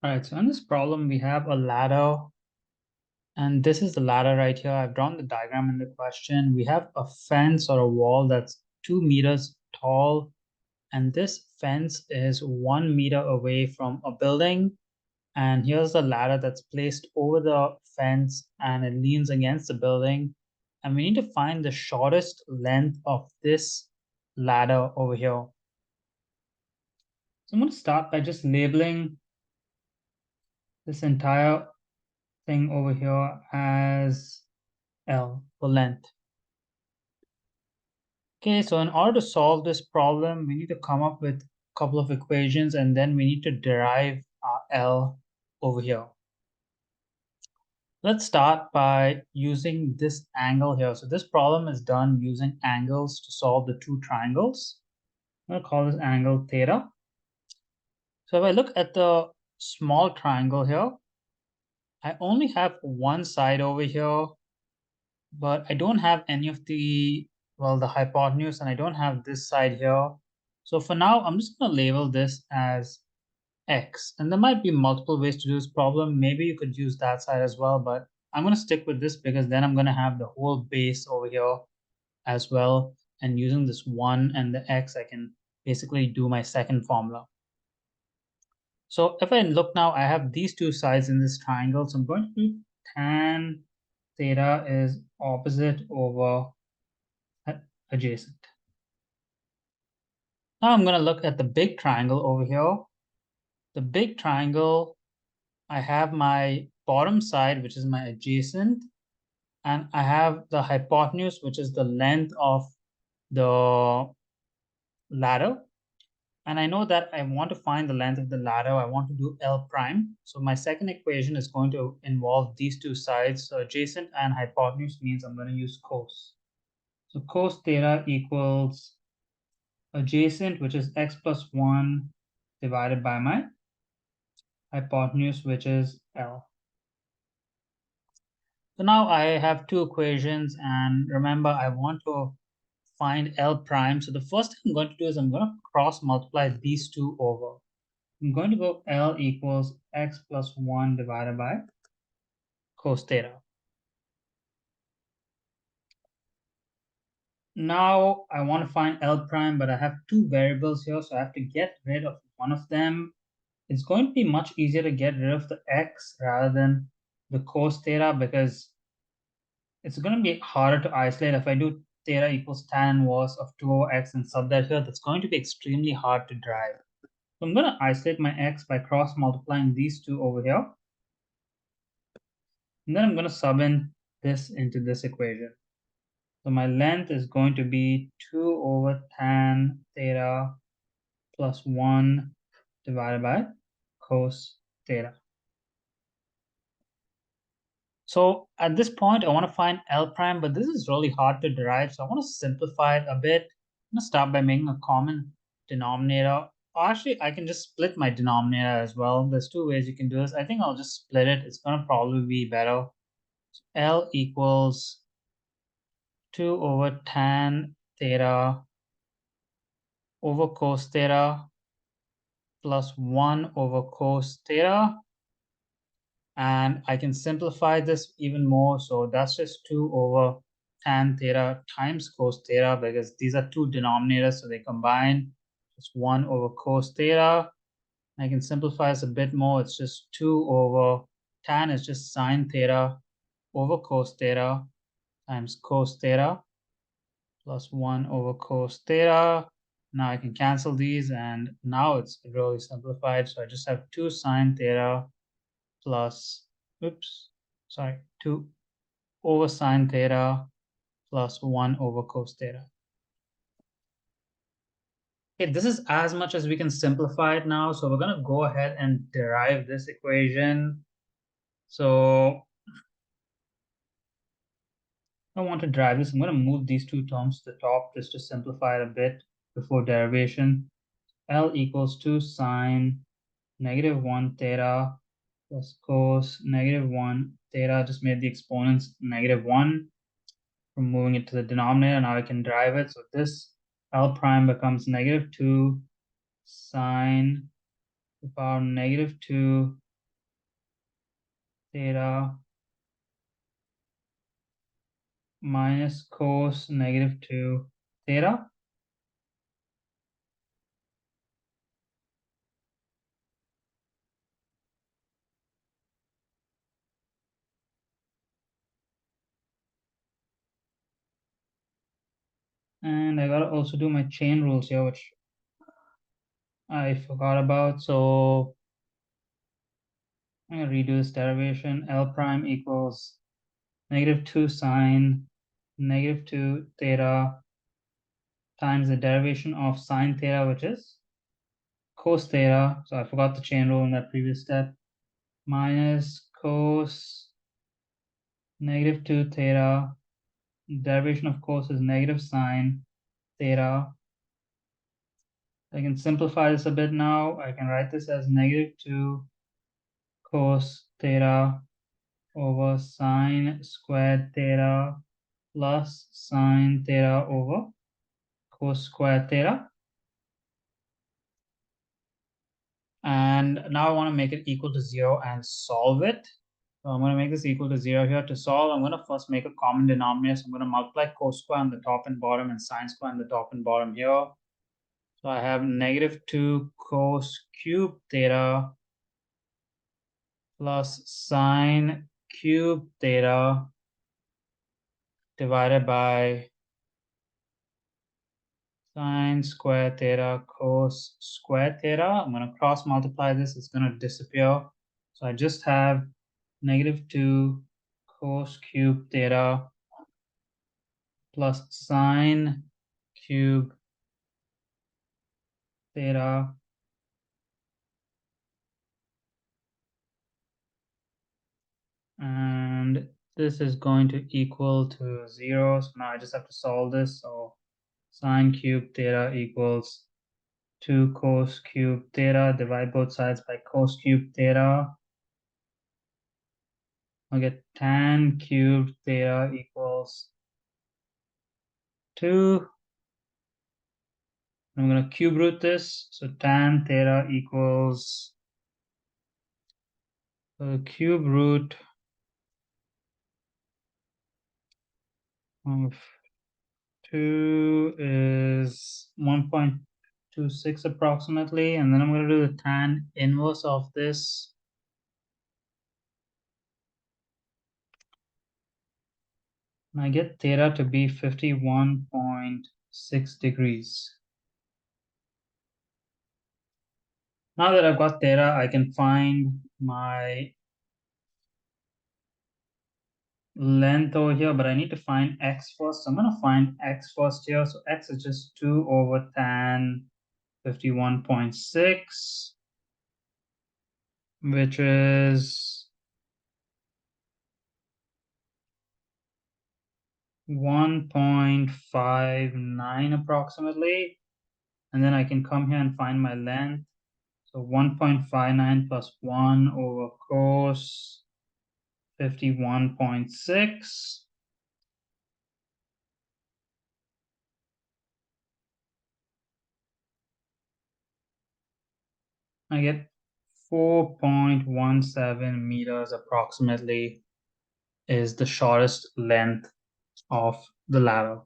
All right, so in this problem, we have a ladder, and this is the ladder right here. I've drawn the diagram in the question. We have a fence or a wall that's 2 meters tall, and this fence is 1 meter away from a building. And here's the ladder that's placed over the fence, and it leans against the building. And we need to find the shortest length of this ladder over here. So I'm going to start by just labeling this entire thing over here as L for length. Okay, so in order to solve this problem, we need to come up with a couple of equations and then we need to derive our L over here. Let's start by using this angle here. So this problem is done using angles to solve the two triangles. I'm going to call this angle theta. So if I look at the small triangle here, I only have one side over here, but I don't have any of the hypotenuse, and I don't have this side here. So for now, I'm just going to label this as X. And there might be multiple ways to do this problem. Maybe you could use that side as well, but I'm going to stick with this because then I'm going to have the whole base over here as well. And using this 1 and the X, I can basically do my second formula. So if I look now, I have these two sides in this triangle. So I'm going to do tan theta is opposite over adjacent. Now I'm going to look at the big triangle over here. The big triangle, I have my bottom side, which is my adjacent, and I have the hypotenuse, which is the length of the ladder. And I know that I want to find the length of the ladder. I want to do L prime. So my second equation is going to involve these two sides. So adjacent and hypotenuse means I'm going to use cos. So cos theta equals adjacent, which is x plus 1 divided by my hypotenuse, which is L. So now I have two equations, and remember, I want to find L prime. So the first thing I'm going to do is I'm going to cross multiply these two over. I'm going to go L equals x plus 1 divided by cos theta. Now I want to find L prime, but I have two variables here, so I have to get rid of one of them. It's going to be much easier to get rid of the x rather than the cos theta because it's going to be harder to isolate. If I do theta equals tan inverse of 2 over x and sub that here, that's going to be extremely hard to derive. So I'm going to isolate my x by cross multiplying these two over here. And then I'm going to sub in this into this equation. So my length is going to be 2 over tan theta plus 1 divided by cos theta. So at this point, I want to find L prime, but this is really hard to derive. So I want to simplify it a bit. I'm going to start by making a common denominator. Or actually, I can just split my denominator as well. There's two ways you can do this. I think I'll just split it. It's going to probably be better. So L equals 2 over tan theta over cos theta plus 1 over cos theta. And I can simplify this even more. So that's just 2 over tan theta times cos theta because these are two denominators, so they combine. It's 1 over cos theta. I can simplify this a bit more. It's just 2 over tan is just sine theta over cos theta times cos theta plus 1 over cos theta. Now I can cancel these, and now it's really simplified. So I just have 2 sine theta plus, 2 over sine theta plus 1 over cos theta. Okay, this is as much as we can simplify it now. So we're going to go ahead and derive this equation. So I want to derive this. I'm going to move these two terms to the top just to simplify it a bit before derivation. L equals 2 sine -1 theta plus cos -1 theta. Just made the exponents -1. From moving it to the denominator, now I can derive it. So this L prime becomes -2 sine to the power -2 theta minus cos -2 theta. And I gotta also do my chain rules here, which I forgot about. So I'm gonna redo this derivation. L prime equals -2 sine -2 theta times the derivation of sine theta, which is cos theta. So I forgot the chain rule in that previous step. Minus cos -2 theta. Derivation of cos is negative sine theta. I can simplify this a bit now. I can write this as -2 cos theta over sine squared theta plus sine theta over cos squared theta. And now I want to make it equal to 0 and solve it. So I'm going to make this equal to 0 here. To solve, I'm going to first make a common denominator. So I'm going to multiply cos square on the top and bottom and sine square on the top and bottom here. So I have -2 cos cube theta plus sine cube theta divided by sine square theta cos square theta. I'm going to cross multiply this. It's going to disappear. So I just have -2 cos cube theta plus sine cube theta and this is going to equal to 0. So now I just have to solve this. So sine cube theta equals 2 cos cube theta. Divide both sides by cos cube theta. I'll get tan cubed theta equals 2. I'm going to cube root this. So tan theta equals cube root of 2 is 1.26 approximately. And then I'm going to do the tan inverse of this. And I get theta to be 51.6 degrees. Now that I've got theta, I can find my length over here, but I need to find x first. So I'm going to find x first here. So x is just 2 over tan 51.6, which is 1.59 approximately. And then I can come here and find my length. So 1.59 plus 1 over cos 51.6. I get 4.17 meters approximately is the shortest length of the ladder.